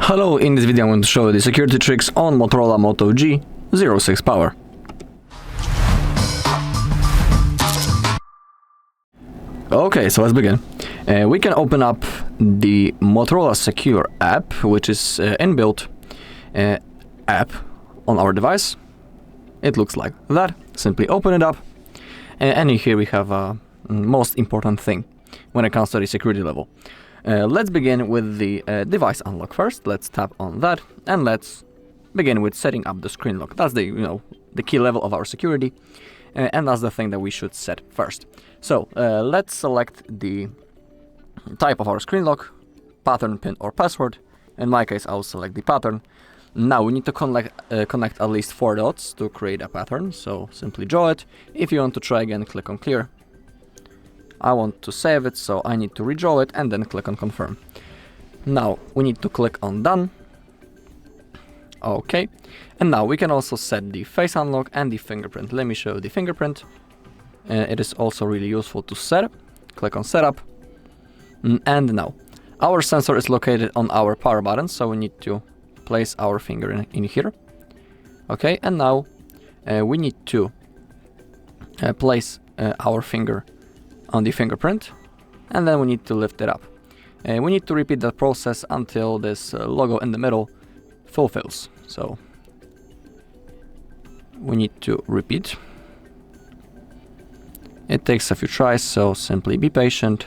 Hello, in this video I'm going to show you the security tricks on Motorola Moto G06 Power. Okay, so let's begin. We can open up the Motorola Secure app, which is inbuilt app on our device. It looks like that. Simply open it up, and here we have a most important thing when it comes to the security level. Let's begin with the device unlock first. Let's tap on that, and let's begin with setting up the screen lock. That's the the key level of our security, and that's the thing that we should set first. So let's select the type of our screen lock, pattern, pin, or password. In my case, I'll select the pattern. Now we need to connect at least 4 dots to create a pattern. So simply draw it. If you want to try again, click on clear. I want to save it, so I need to redraw it and then click on confirm. Now we need to click on done. Okay, and now we can also set the face unlock and the fingerprint. Let me show you the fingerprint. It is also really useful to set. Click on setup, and now our sensor is located on our power button, so we need to place our finger in here. Okay, and now we need to place our finger on the fingerprint, and then we need to lift it up. We need to repeat that process until this logo in the middle fulfills. So we need to repeat. It takes a few tries, so simply be patient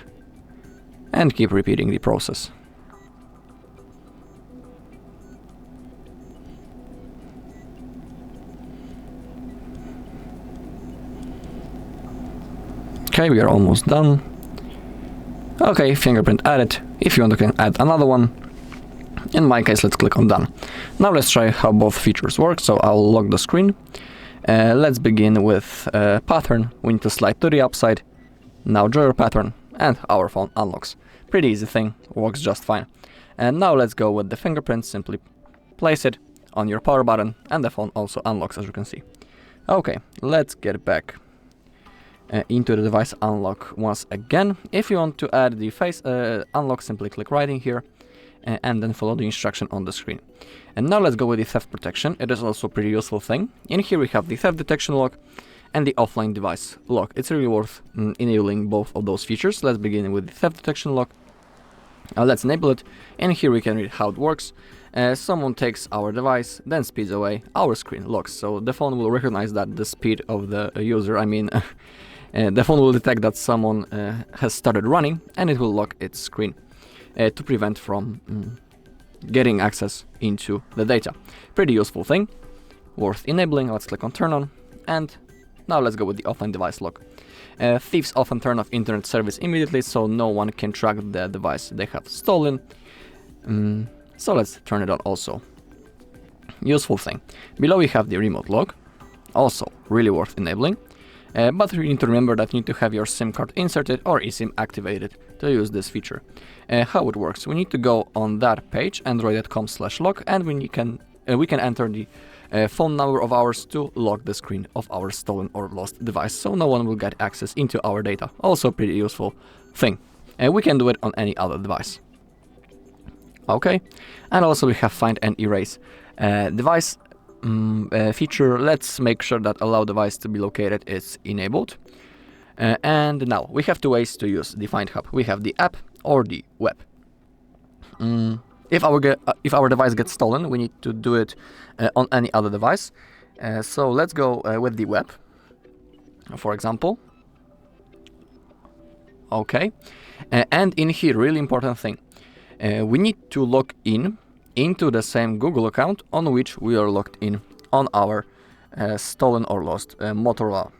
and keep repeating the process. Okay, we are almost done. Okay, fingerprint added. If you want, you can add another one. In my case, let's click on done. Now let's try how both features work. So I'll lock the screen. Let's begin with pattern. We need to slide to the upside. Now draw your pattern, and our phone unlocks. Pretty easy thing, works just fine. And now let's go with the fingerprint. Simply place it on your power button, and the phone also unlocks, as you can see. Okay, let's get back into the device unlock once again. If you want to add the face unlock, simply click right in here and then follow the instruction on the screen. And now let's go with the theft protection. It is also a pretty useful thing. In here we have the theft detection lock and the offline device lock. It's really worth enabling both of those features. Let's begin with the theft detection lock. Let's enable it, and here we can read how it works. Someone takes our device, then speeds away, our screen locks. So the phone will recognize that the speed of the user, the phone will detect that someone has started running, and it will lock its screen to prevent from getting access into the data. Pretty useful thing, worth enabling. Let's click on turn on, and now let's go with the offline device lock. Thieves often turn off internet service immediately, so no one can track the device they have stolen. So let's turn it on also. Useful thing. Below we have the remote lock, also really worth enabling. But you need to remember that you need to have your SIM card inserted or eSIM activated to use this feature. How it works: we need to go on that page, android.com/lock, and we can enter the phone number of ours to lock the screen of our stolen or lost device, so no one will get access into our data. Also pretty useful thing. We can do it on any other device. Okay, and also we have find and erase device feature. Let's make sure that allow device to be located is enabled. And now we have 2 ways to use the Find Hub. We have the app or the web. If our device gets stolen, we need to do it on any other device. So let's go with the web, for example. Okay, and in here, really important thing, we need to log into the same Google account on which we are logged in on our stolen or lost Motorola.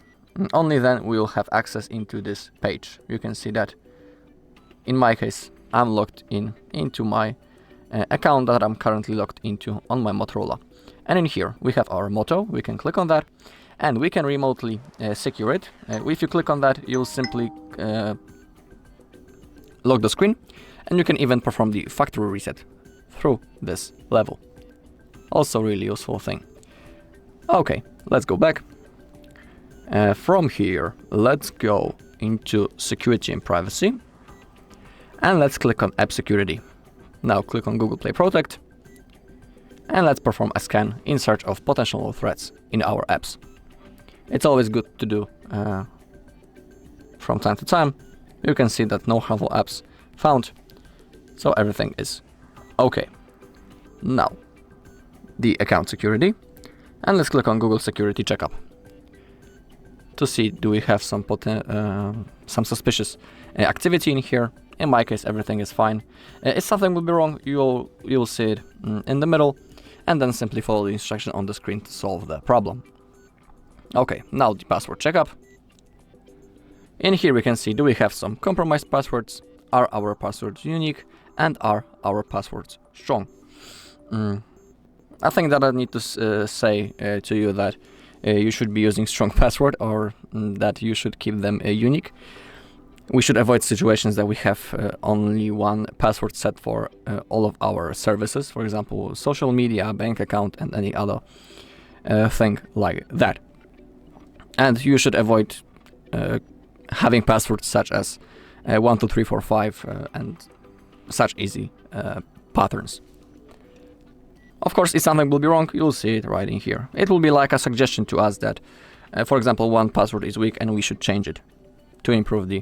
Only then we will have access into this page. You can see that in my case I'm logged into my account that I'm currently logged into on my Motorola. And in here we have our Moto. We can click on that and we can remotely secure it. If you click on that, you'll simply lock the screen, and you can even perform the factory reset through this level. Also really useful thing. Okay, let's go back. From here, let's go into security and privacy, and let's click on app security. Now click on Google Play Protect, and let's perform a scan in search of potential threats in our apps. It's always good to do from time to time. You can see that no harmful apps found, so everything is okay. Now, the account security, and let's click on Google Security Checkup to see do we have some suspicious activity in here. In my case, everything is fine. If something will be wrong, you'll see it in the middle, and then simply follow the instruction on the screen to solve the problem. Okay, now the password checkup. In here we can see do we have some compromised passwords, are our passwords unique, and are our passwords strong. I think that I need to say to you that you should be using strong password, or that you should keep them unique. We should avoid situations that we have only one password set for all of our services, for example, social media, bank account, and any other thing like that. And you should avoid having passwords such as 1, 2, 3, 4, 5 and such easy patterns. Of course, if something will be wrong, you'll see it right in here. It will be like a suggestion to us that, for example, one password is weak and we should change it to improve the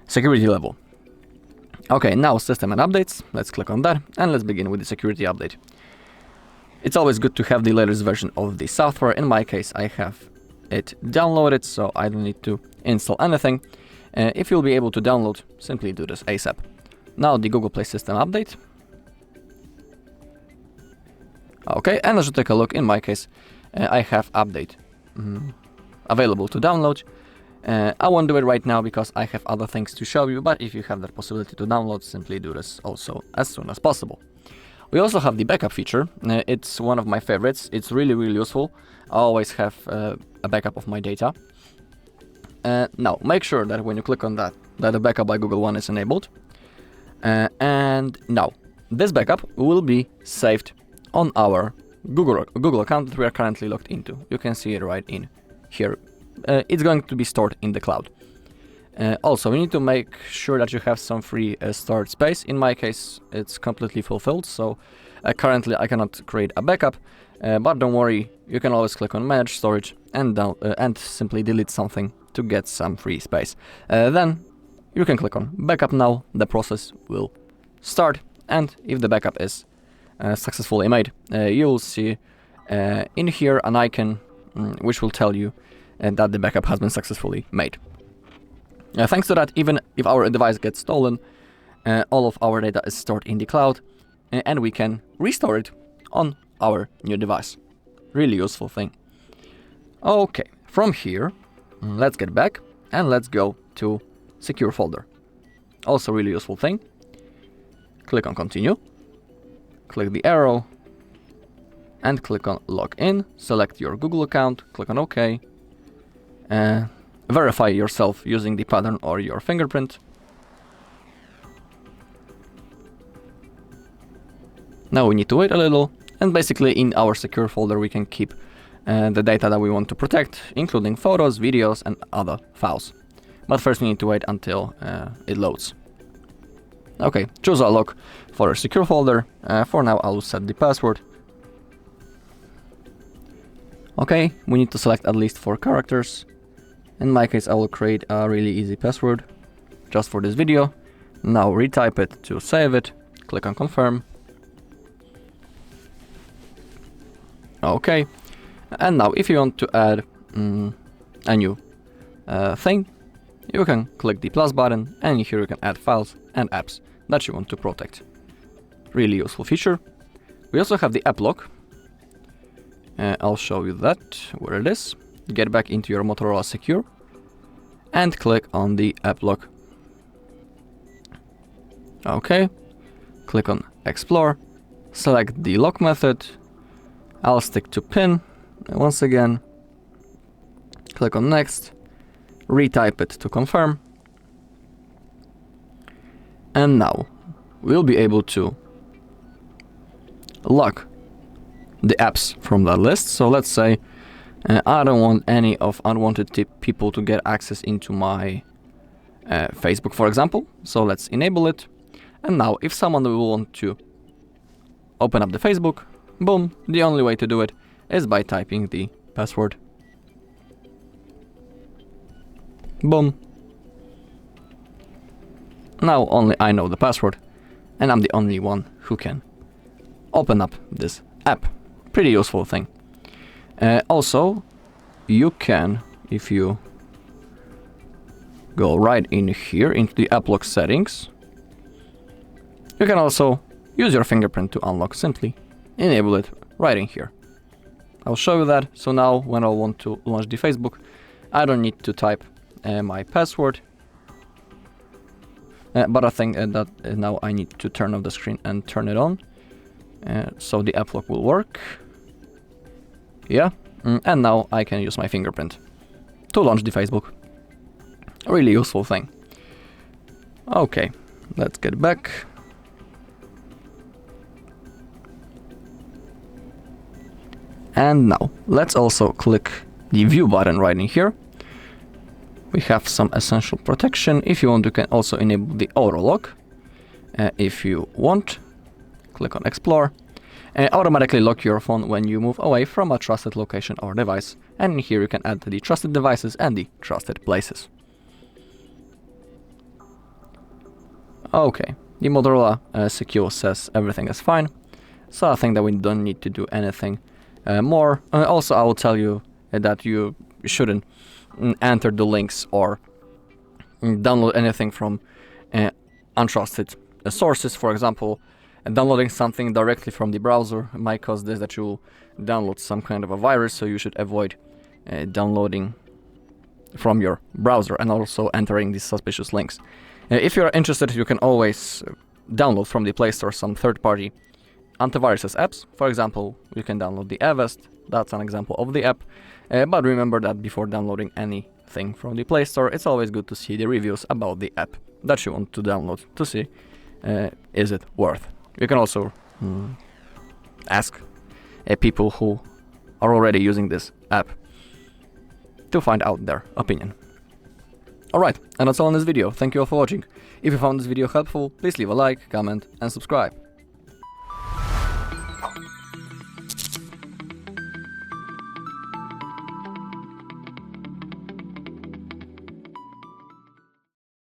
security level. Okay, now system and updates. Let's click on that and let's begin with the security update. It's always good to have the latest version of the software. In my case, I have it downloaded, so I don't need to install anything. If you'll be able to download, simply do this ASAP. Now the Google Play system update. Okay, and as you take a look, in my case, I have update available to download. I won't do it right now because I have other things to show you, but if you have that possibility to download, simply do this also as soon as possible. We also have the backup feature. It's one of my favorites. It's really useful. I always have a backup of my data. Now, make sure that when you click on that the backup by Google One is enabled. And now, this backup will be saved on our Google account that we are currently logged into. You can see it right in here. It's going to be stored in the cloud. Also, we need to make sure that you have some free storage space. In my case, it's completely fulfilled, so currently I cannot create a backup, but don't worry, you can always click on Manage Storage and simply delete something to get some free space. Then you can click on Backup Now, the process will start, and if the backup is successfully made, you'll see in here an icon which will tell you that the backup has been successfully made. Thanks to that, even if our device gets stolen, all of our data is stored in the cloud, and we can restore it on our new device. Really useful thing. Okay, from here, let's get back and let's go to Secure folder. Also really useful thing. Click on Continue, click the arrow, and click on Login. Select your Google account, click on OK. Verify yourself using the pattern or your fingerprint. Now we need to wait a little, and basically in our secure folder we can keep the data that we want to protect, including photos, videos, and other files. But first we need to wait until it loads. Okay, choose a lock for a secure folder. For now I'll set the password. Okay, we need to select at least 4 characters. In my case, I will create a really easy password just for this video. Now retype it to save it. Click on Confirm. Okay, and now if you want to add a new thing, you can click the plus button, and here you can add files and apps that you want to protect. Really useful feature. We also have the app lock. I'll show you that, where it is. Get back into your Motorola Secure and click on the app lock. Okay, click on Explore, select the lock method. I'll stick to PIN once again. Click on Next, retype it to confirm. And now we'll be able to lock the apps from that list. So let's say I don't want any of unwanted people to get access into my Facebook, for example. So let's enable it. And now if someone will want to open up the Facebook, Boom, the only way to do it is by typing the password. Boom. Now only I know the password, and I'm the only one who can open up this app. Pretty useful thing. Also, you can, if you go right in here into the app lock settings, you can also use your fingerprint to unlock. Simply enable it right in here. I'll show you that. So now when I want to launch the Facebook, I don't need to type my password. But I think that now I need to turn off the screen and turn it on. So the app lock will work. Yeah. And now I can use my fingerprint to launch the Facebook. A really useful thing. Okay, let's get back. And now let's also click the view button right in here. We have some essential protection. If you want, you can also enable the auto lock. If you want, click on explore. Automatically lock your phone when you move away from a trusted location or device. And here you can add the trusted devices and the trusted places. Okay, the Motorola Secure says everything is fine. So I think that we don't need to do anything more. Also, I will tell you that you shouldn't enter the links or download anything from untrusted sources. For example, downloading something directly from the browser might cause this, that you download some kind of a virus, so you should avoid downloading from your browser and also entering these suspicious links. If you're interested, you can always download from the Play Store some third-party antivirus apps. For example, you can download the Avast. That's an example of the app. But remember that before downloading anything from the Play Store, it's always good to see the reviews about the app that you want to download to see is it worth. You can also ask people who are already using this app to find out their opinion. Alright, and that's all in this video. Thank you all for watching. If you found this video helpful, please leave a like, comment and subscribe.